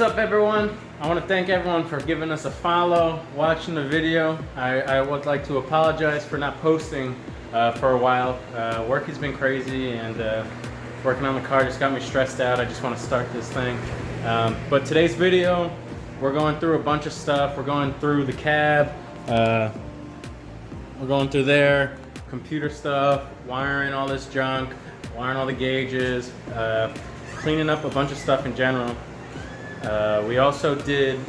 What's up, everyone? I want to thank everyone for giving us a follow, watching the video. I would like to apologize for not posting for a while. Work has been crazy, and working on the car just got me stressed out. I just want to start this thing. But today's video, we're going through a bunch of stuff. We're going through the cab. We're going through there, computer stuff, wiring all this junk, wiring all the gauges, cleaning up a bunch of stuff in general. We also did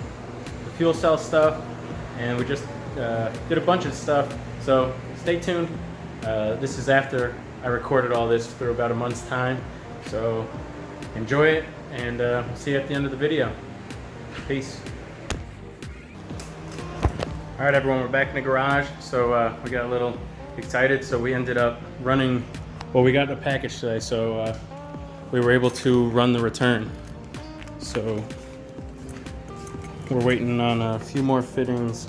the fuel cell stuff, and we just did a bunch of stuff, so stay tuned. This is after I recorded all this through about a month's time, so enjoy it, and we'll see you at the end of the video. Peace. Alright everyone, we're back in the garage, so we got a little excited, so we ended up running, well, we got a package today, so we were able to run the return. So we're waiting on a few more fittings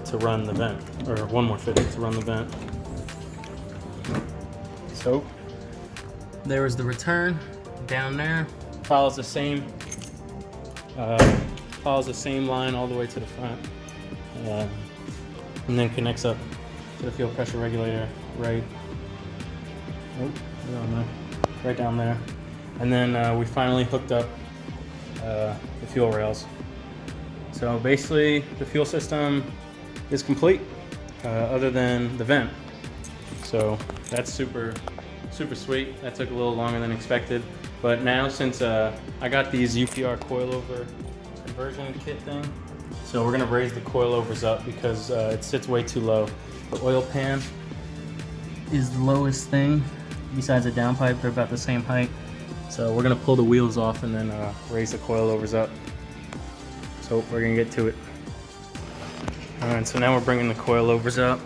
to run the vent, or one more fitting to run the vent. So there is the return down there. Follows the same line all the way to the front, and then connects up to the fuel pressure regulator right down there. And then we finally hooked up the fuel rails. So basically the fuel system is complete, other than the vent. So that's super sweet. That took a little longer than expected. But now, since I got these UPR coilover conversion kit thing, so we're gonna raise the coilovers up because it sits way too low. The oil pan is the lowest thing. Besides the downpipe, they're about the same height. So we're gonna pull the wheels off and then raise the coilovers up. So we're gonna get to it. All right, so now we're bringing the coilovers up.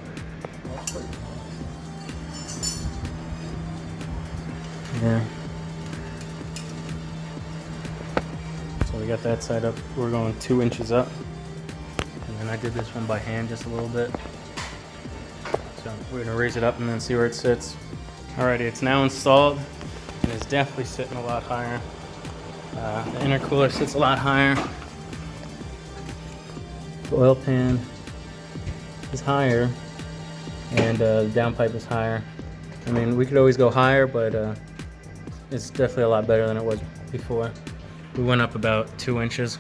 Yeah. So we got that side up. We're going 2 inches up. And then I did this one by hand just a little bit. So we're gonna raise it up and then see where it sits. Alrighty, it's now installed. And it's definitely sitting a lot higher. The intercooler sits a lot higher. The oil pan is higher, and the downpipe is higher. I mean, we could always go higher, but it's definitely a lot better than it was before. We went up about 2 inches,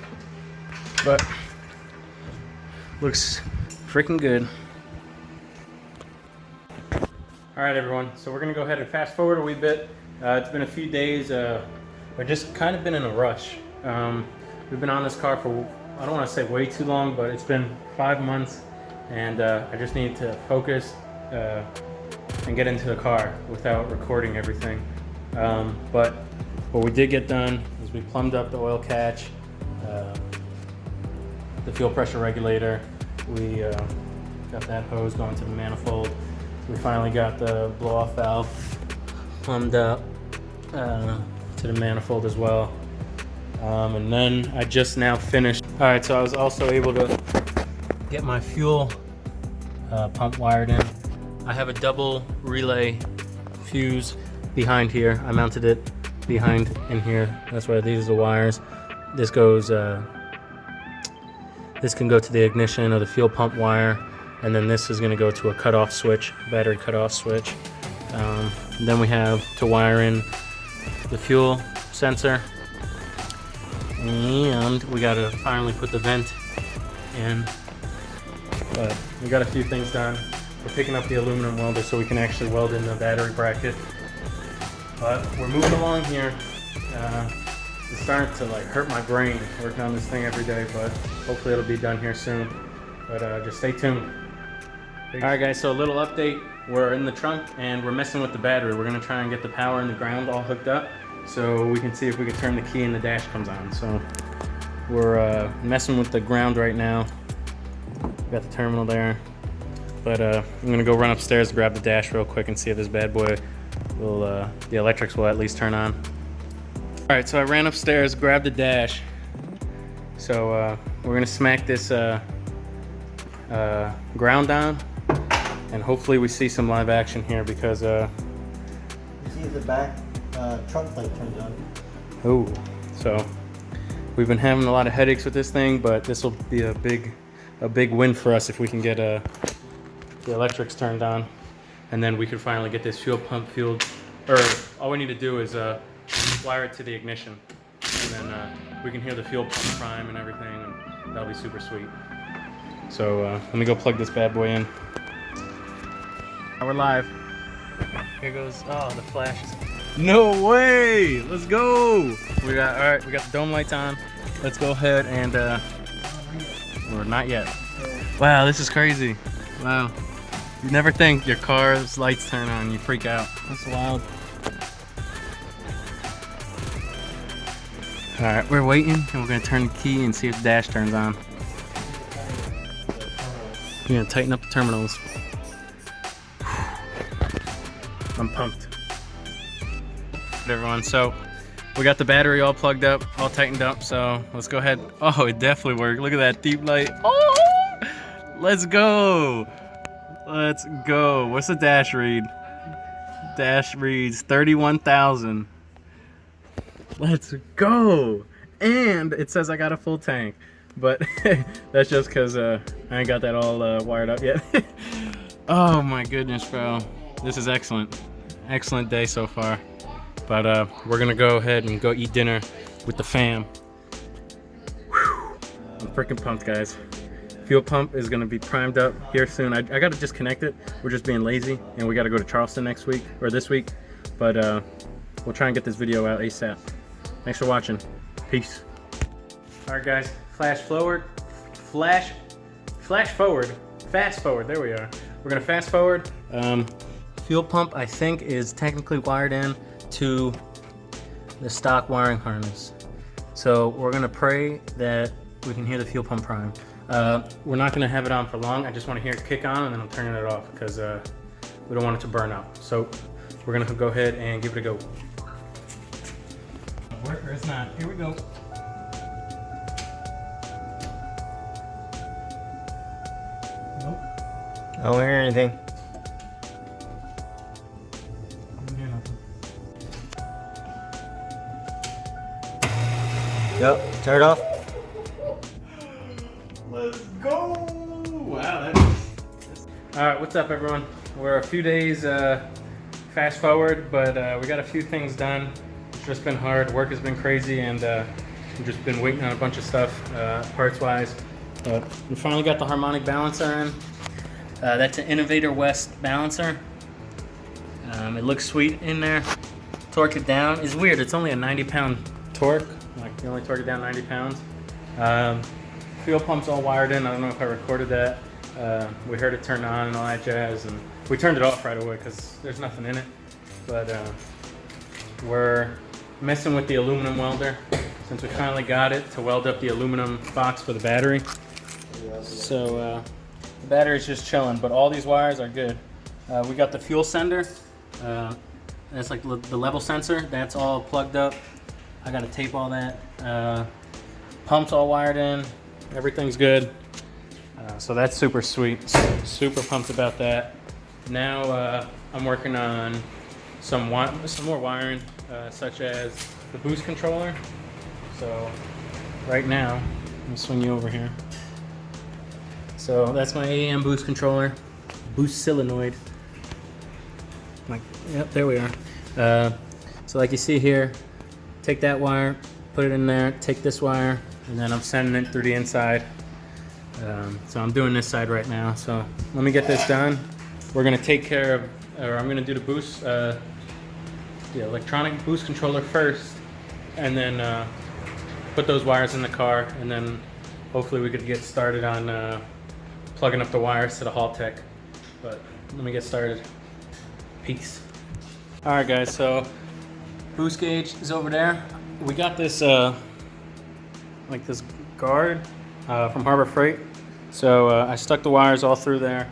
but looks freaking good. All right, everyone, so we're gonna go ahead and fast forward a wee bit. It's been a few days. We've just kind of been in a rush. We've been on this car for, I don't want to say way too long, but it's been 5 months, and I just need to focus and get into the car without recording everything. But what we did get done is we plumbed up the oil catch, the fuel pressure regulator. We got that hose going to the manifold. We finally got the blow-off valve plumbed up to the manifold as well. And then I just now finished. All right, so I was also able to get my fuel pump wired in. I have a double relay fuse behind here. I mounted it behind in here. That's why these are the wires. This goes, this can go to the ignition of the fuel pump wire, and then this is gonna go to a cutoff switch, battery cutoff switch. Then we have to wire in the fuel sensor, and we gotta finally put the vent in. But we got a few things done. We're picking up the aluminum welder so we can actually weld in the battery bracket. But we're moving along here. It's starting to like hurt my brain working on this thing every day, but hopefully it'll be done here soon. But just stay tuned. All right, guys, so a little update. We're in the trunk and we're messing with the battery. We're gonna try and get the power and the ground all hooked up so we can see if we can turn the key and the dash comes on. So we're messing with the ground right now. Got the terminal there. But I'm gonna go run upstairs, grab the dash real quick and see if this bad boy will, the electrics will at least turn on. All right, so I ran upstairs, grabbed the dash. So we're gonna smack this ground on, and hopefully we see some live action here because you see the back trunk light turned on. Oh, so We've been having a lot of headaches with this thing, but this will be a big win for us if we can get the electrics turned on, and then we can finally get this fuel pump fueled. Or all we need to do is wire it to the ignition, and then we can hear the fuel pump prime and everything, and that'll be super sweet. So let me go plug this bad boy in. We're live. Here goes, oh, the flash. No way! Let's go! We got the dome lights on. Let's go ahead and, or not yet. Wow, this is crazy. Wow. You never think your car's lights turn on, you freak out. That's wild. All right, we're waiting, and we're gonna turn the key and see if the dash turns on. We're gonna tighten up the terminals. I'm pumped. Everyone, so we got the battery all plugged up, all tightened up, so let's go ahead. Oh, it definitely worked. Look at that deep light. Oh, let's go. Let's go. What's the dash read? Dash reads 31,000. Let's go. And it says I got a full tank, but that's just because I ain't got that all wired up yet. Oh my goodness, bro. This is excellent. Excellent day so far. But we're gonna go ahead and go eat dinner with the fam. Whew. I'm freaking pumped, guys. Fuel pump is gonna be primed up here soon. I gotta disconnect it. We're just being lazy, and we gotta go to Charleston next week, or this week. But we'll try and get this video out ASAP. Thanks for watching. Peace. All right, guys. Fast forward. There we are. We're gonna fast forward. Fuel pump, I think, is technically wired in to the stock wiring harness. So we're gonna pray that we can hear the fuel pump prime. We're not gonna have it on for long. I just wanna hear it kick on, and then I'm turning it off because we don't want it to burn out. So we're gonna go ahead and give it a go. Or it's not. Here we go. Nope. I don't hear anything. Yep, turn it off. Let's go! Wow, that's... Alright, what's up, everyone? We're a few days fast forward, but we got a few things done. It's just been hard. Work has been crazy, and we've just been waiting on a bunch of stuff, parts-wise. But we finally got the harmonic balancer in. That's an Innovator West balancer. It looks sweet in there. Torque it down. It's weird. It's only a 90-pound torque. Like, you only torque it down 90 pounds. Fuel pump's all wired in. I don't know if I recorded that. We heard it turn on and all that jazz, and we turned it off right away because there's nothing in it. But we're messing with the aluminum welder since we finally got it to weld up the aluminum box for the battery. So the battery's just chilling, but all these wires are good. We got the fuel sender. That's like the level sensor. That's all plugged up. I gotta tape all that. Pump's all wired in. Everything's good. So that's super sweet. Super pumped about that. Now I'm working on some more wiring, such as the boost controller. So right now, let me swing you over here. So that's my AAM boost controller, boost solenoid. Like, yep, there we are. So like you see here, take that wire, put it in there, take this wire, and then I'm sending it through the inside. So I'm doing this side right now. So let me get this done. We're gonna take care of, or I'm gonna do the boost, the electronic boost controller first, and then put those wires in the car, and then hopefully we could get started on plugging up the wires to the Haltech. But let me get started. Peace. All right, guys. So boost gauge is over there. We got this like this guard from Harbor Freight. So I stuck the wires all through there.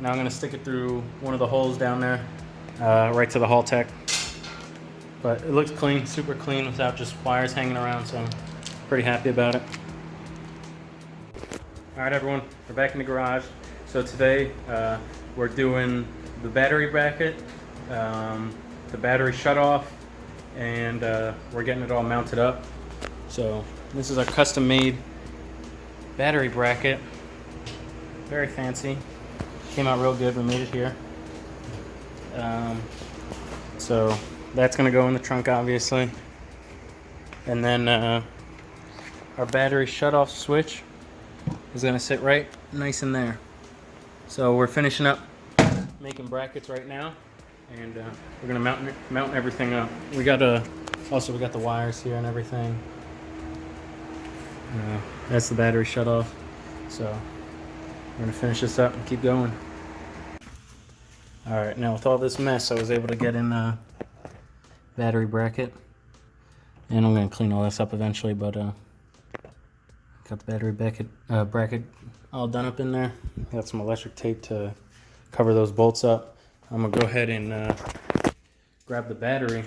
Now I'm gonna stick it through one of the holes down there, right to the Haltech. But it looks clean, super clean, without just wires hanging around, so I'm pretty happy about it. All right, everyone, we're back in the garage. So today we're doing the battery bracket, the battery shut off, and we're getting it all mounted up. So This is our custom-made battery bracket. Very fancy. Came out real good. We made it here. So that's gonna go in the trunk, obviously. And then our battery shut-off switch is gonna sit right nice in there. So we're finishing up making brackets right now, and we're gonna mount everything up. We got also we got the wires here and everything. That's the battery shut-off. So we're gonna finish this up and keep going. All right, now with all this mess, I was able to get in a battery bracket, and I'm gonna clean all this up eventually. But got the battery bracket all done up in there. Got some electric tape to cover those bolts up. I'm gonna go ahead and grab the battery,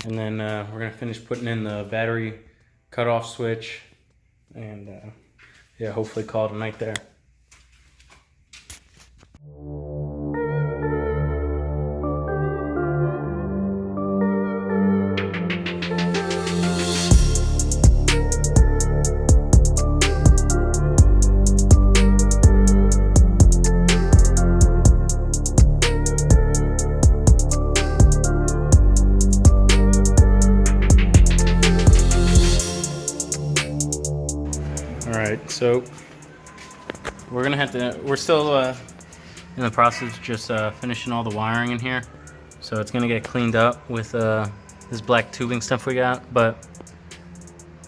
and then we're gonna finish putting in the battery cutoff switch, and yeah, hopefully call it a night there. Alright, so we're still in the process of just finishing all the wiring in here. So it's gonna get cleaned up with this black tubing stuff we got, but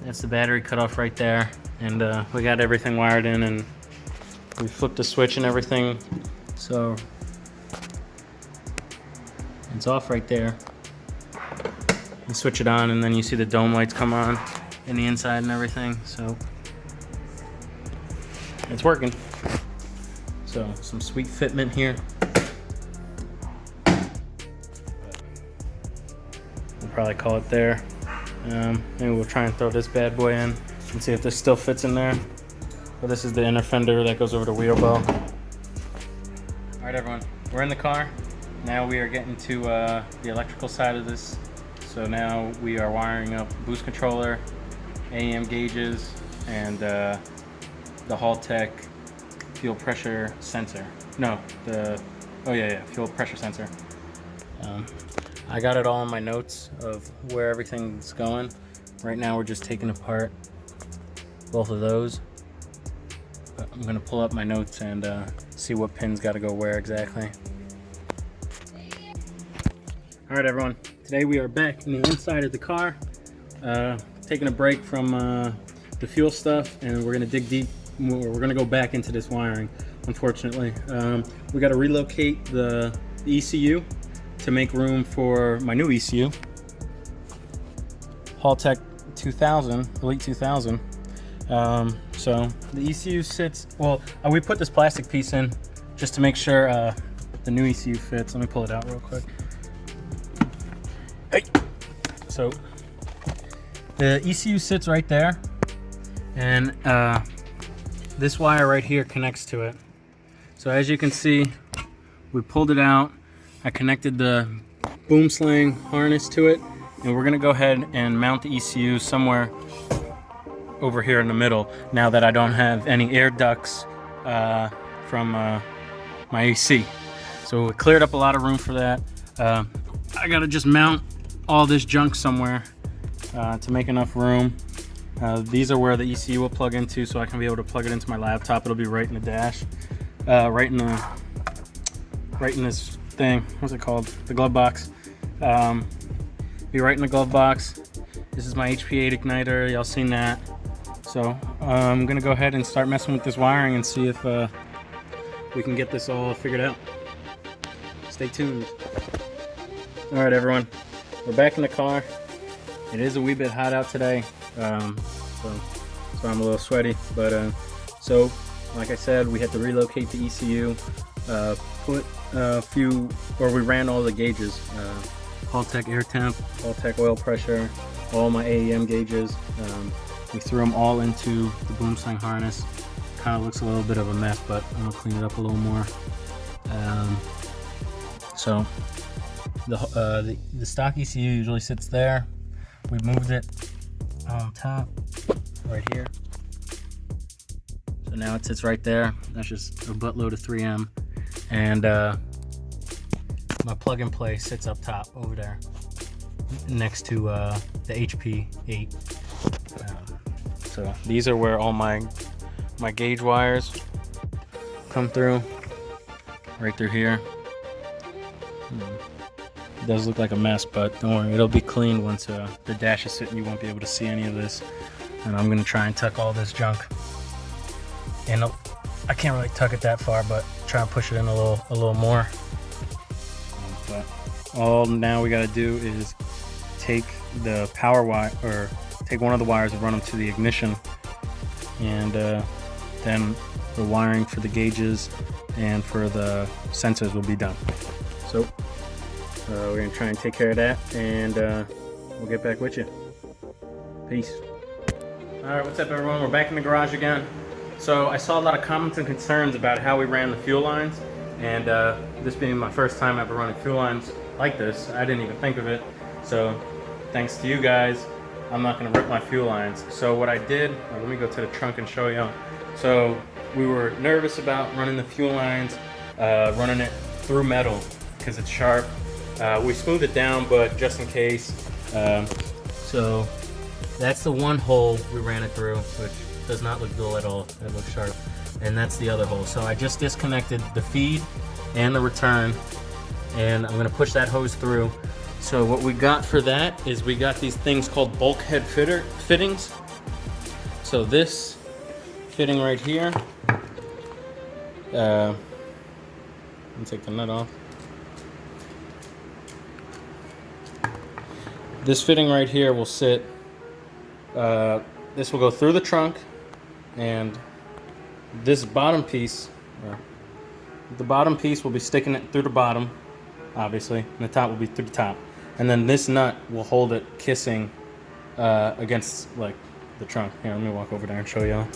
that's the battery cut off right there. And we got everything wired in, and we flipped the switch and everything. So it's off right there. You switch it on, and then you see the dome lights come on in the inside and everything. So it's working. So some sweet fitment here. We'll probably call it there. Maybe we'll try and throw this bad boy in and see if this still fits in there. But this is the inner fender that goes over the wheel well. All right, everyone, we're in the car. Now we are getting to the electrical side of this. So now we are wiring up boost controller, AEM gauges, and the Haltech fuel pressure sensor. No, fuel pressure sensor. I got it all in my notes of where everything's going. Right now we're just taking apart both of those. But I'm gonna pull up my notes and see what pins gotta go where exactly. All right, everyone. Today we are back in the inside of the car, taking a break from the fuel stuff, and we're gonna dig deep. We're gonna go back into this wiring, unfortunately. We gotta relocate the ECU to make room for my new ECU, Haltech 2000, Elite 2000. So the ECU sits, well, we put this plastic piece in just to make sure the new ECU fits. Let me pull it out real quick. Hey! So the ECU sits right there, and this wire right here connects to it. So as you can see, we pulled it out. I connected the boom slang harness to it, and we're gonna go ahead and mount the ECU somewhere over here in the middle, now that I don't have any air ducts from my AC. So we cleared up a lot of room for that. I gotta just mount all this junk somewhere to make enough room. These are where the ECU will plug into, so I can be able to plug it into my laptop. It'll be right in the dash, right in this thing. What's it called? The glove box. Be right in the glove box. This is my HP8 igniter. Y'all seen that? So I'm gonna go ahead and start messing with this wiring and see if we can get this all figured out. Stay tuned. All right, everyone, we're back in the car. It is a wee bit hot out today, so I'm a little sweaty. But so, like I said, we had to relocate the ECU, put a few, or we ran all the gauges, Haltech air temp, Haltech oil pressure, all my AEM gauges. We threw them all into the boom slang harness. Kind of looks a little bit of a mess, but I'm gonna clean it up a little more. So the stock ECU usually sits there. We moved it on top right here. So now it sits right there. That's just a buttload of 3M. And my plug and play sits up top over there next to the HP 8. So these are where all my gauge wires come through, right through here. It does look like a mess, but don't worry, it'll be cleaned once the dash is sitting. You won't be able to see any of this. And I'm gonna try and tuck all this junk. And I can't really tuck it that far, but try and push it in a little more. But all now we gotta do is take the power wire, or take one of the wires and run them to the ignition, and then the wiring for the gauges and for the sensors will be done. So we're gonna try and take care of that, and we'll get back with you. Peace. All right, what's up everyone? We're back in the garage again. So I saw a lot of comments and concerns about how we ran the fuel lines, and this being my first time ever running fuel lines like this, I didn't even think of it. So thanks to you guys, I'm not gonna rip my fuel lines. So what I did, let me go to the trunk and show you. So we were nervous about running the fuel lines, running it through metal because it's sharp. We smoothed it down, but just in case. So that's the one hole we ran it through, which does not look dull at all. It looks sharp. And that's the other hole. So I just disconnected the feed and the return, and I'm gonna push that hose through. So what we got for that is we got these things called bulkhead fittings. So this fitting right here, let me take the nut off. This fitting right here will sit, this will go through the trunk, and this bottom piece, the bottom piece will be sticking it through the bottom, obviously, and the top will be through the top. And then this nut will hold it kissing against like the trunk. Here, let me walk over there and show y'all.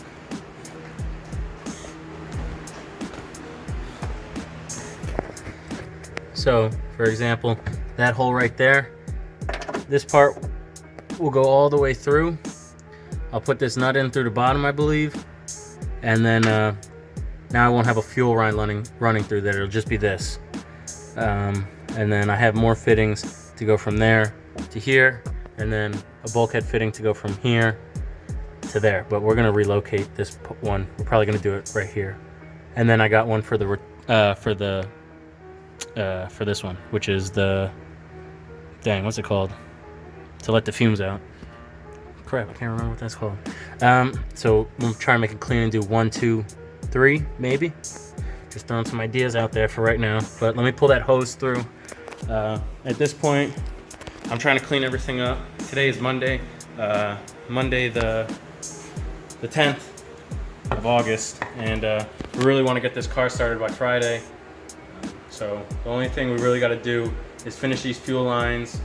So, for example, that hole right there, this part will go all the way through. I'll put this nut in through the bottom, I believe, and then now I won't have a fuel line running through there. It'll just be this. And then I have more fittings to go from there to here, and then a bulkhead fitting to go from here to there. But we're gonna relocate this one. We're probably gonna do it right here. And then I got one for this one, which is the, dang, what's it called? To let the fumes out. Crap, I can't remember what that's called. So I'm trying to make it clean and do 1, 2, 3, maybe. Just throwing some ideas out there for right now. But let me pull that hose through. At this point, I'm trying to clean everything up. Today is Monday, Monday the 10th of August, and we really want to get this car started by Friday. So the only thing we really got to do is finish these fuel lines,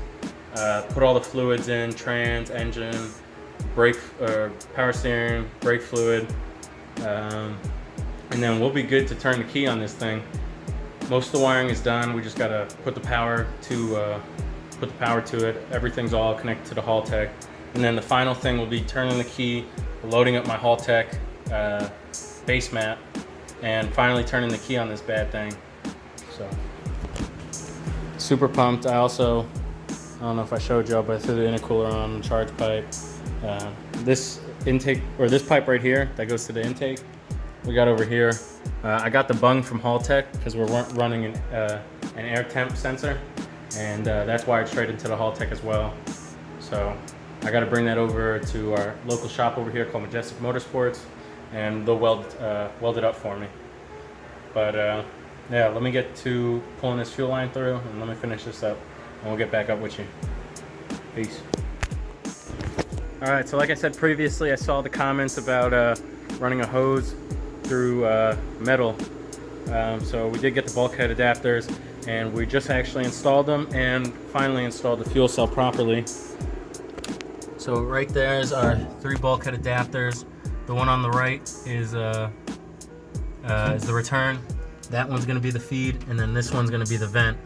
put all the fluids in, trans, engine, brake, power steering, brake fluid, and then we'll be good to turn the key on this thing. Most of the wiring is done. We just gotta put the power to it. Everything's all connected to the Haltech, and then the final thing will be turning the key, loading up my Haltech base mat, and finally turning the key on this bad thing. So super pumped. I don't know if I showed y'all, but I threw the intercooler on, charge pipe. This intake, or this pipe right here that goes to the intake, we got over here. I got the bung from Haltech because we're running an air temp sensor, and that's wired straight into the Haltech as well. So I got to bring that over to our local shop over here called Majestic Motorsports, and they'll weld it up for me. But yeah, let me get to pulling this fuel line through, and let me finish this up, and we'll get back up with you. Peace. All right, so like I said previously, I saw the comments about running a hose through metal. So we did get the bulkhead adapters, and we just actually installed them and finally installed the fuel cell properly. So right there is our 3 bulkhead adapters. The one on the right is the return. That one's gonna be the feed, and then this one's gonna be the vent.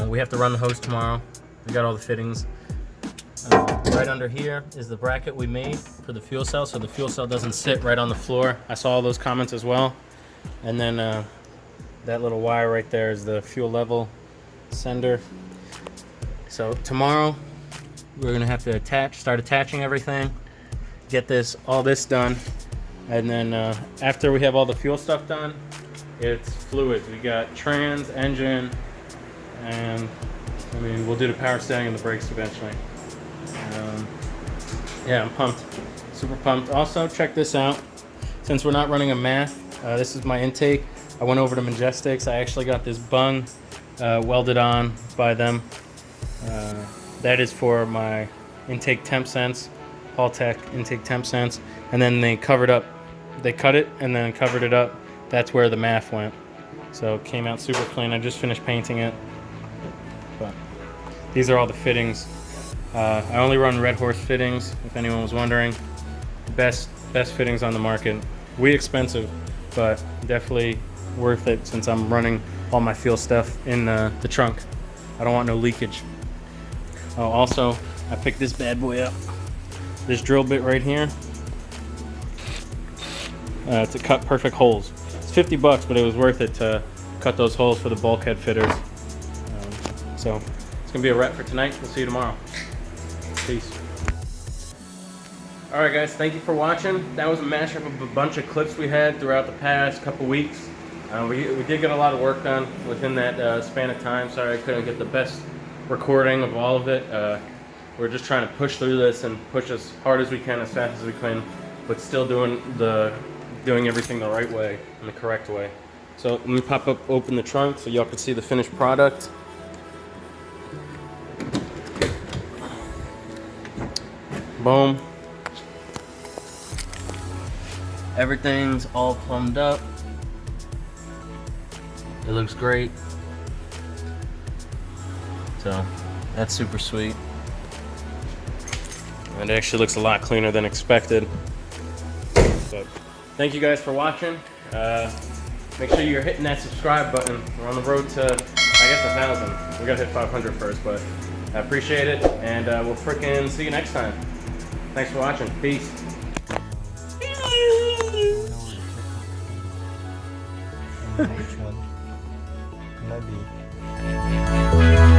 We have to run the hose tomorrow. We got all the fittings. right under here is the bracket we made for the fuel cell, so the fuel cell doesn't sit right on the floor. I saw all those comments as well. And then that little wire right there is the fuel level sender. So tomorrow we're gonna have to start attaching everything, get all this done, and then after we have all the fuel stuff done, it's fluids. We got trans, engine, and I mean we'll do the power steering and the brakes eventually. Yeah, I'm pumped, super pumped. Also, check this out. Since we're not running a math, this is my intake. I went over to Majestics. I actually got this bung welded on by them. That is for my intake temp sense, Haltech intake temp sense. And then they cut it and then covered it up. That's where the math went. So it came out super clean. I just finished painting it. But these are all the fittings. I only run Red Horse fittings, if anyone was wondering. Best fittings on the market. Way expensive, but definitely worth it since I'm running all my fuel stuff in the trunk. I don't want no leakage. Oh, also, I picked this bad boy up. This drill bit right here. To cut perfect holes. It's $50, but it was worth it to cut those holes for the bulkhead fitters. So it's gonna be a wrap for tonight. We'll see you tomorrow. Peace. All right, guys, thank you for watching. That was a mashup of a bunch of clips we had throughout the past couple weeks. We did get a lot of work done within that span of time. Sorry I couldn't get the best recording of all of it. We're just trying to push through this and push as hard as we can, as fast as we can, but still doing everything the right way and the correct way. So let me open the trunk so y'all can see the finished product. Boom. Everything's all plumbed up. It looks great. So that's super sweet. And it actually looks a lot cleaner than expected. But thank you guys for watching. Make sure you're hitting that subscribe button. We're on the road to, I guess, 1,000. We gotta hit 500 first, but I appreciate it. And we'll freaking see you next time. Thanks for watching. Peace. Which one? Might be.